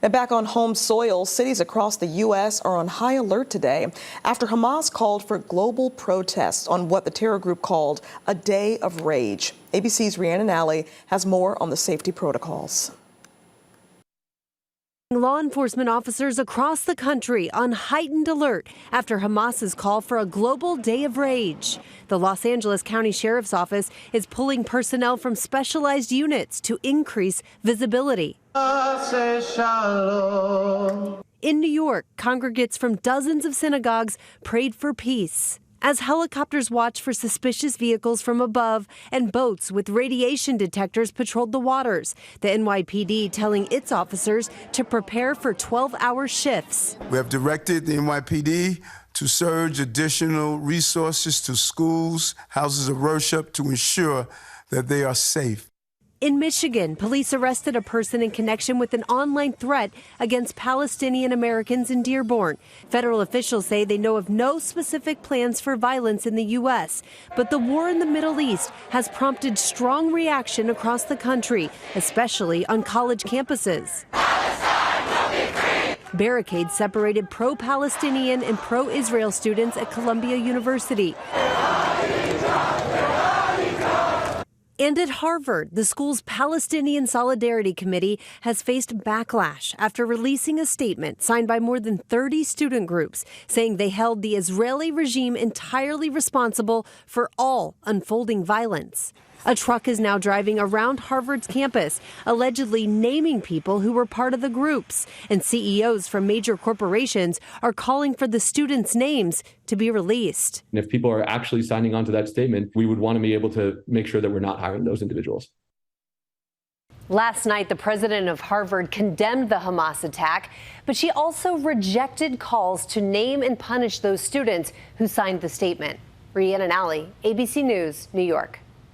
And back on home soil, cities across the U.S. are on high alert today after Hamas called for global protests on what the terror group called a day of rage. ABC's Rhiannon Ally has more on the safety protocols. Law enforcement officers across the country on heightened alert after Hamas's call for a global day of rage. The Los Angeles County Sheriff's Office is pulling personnel from specialized units to increase visibility. In New York, congregates from dozens of synagogues prayed for peace as helicopters watched for suspicious vehicles from above and boats with radiation detectors patrolled the waters. The NYPD telling its officers to prepare for 12-hour shifts. We have directed the NYPD to surge additional resources to schools, houses of worship to ensure that they are safe. In Michigan, police arrested a person in connection with an online threat against Palestinian Americans in Dearborn. Federal officials say they know of no specific plans for violence in the U.S., but the war in the Middle East has prompted strong reaction across the country, especially on college campuses. Barricades separated pro-Palestinian and pro-Israel students at Columbia University. And at Harvard, the school's Palestinian Solidarity Committee has faced backlash after releasing a statement signed by more than 30 student groups saying they held the Israeli regime entirely responsible for all unfolding violence. A truck is now driving around Harvard's campus, allegedly naming people who were part of the groups. And CEOs from major corporations are calling for the students' names to be released. And if people are actually signing on to that statement, we would want to be able to make sure that we're not hiring those individuals. Last night, the president of Harvard condemned the Hamas attack, but she also rejected calls to name and punish those students who signed the statement. Rhiannon Ally, ABC News, New York.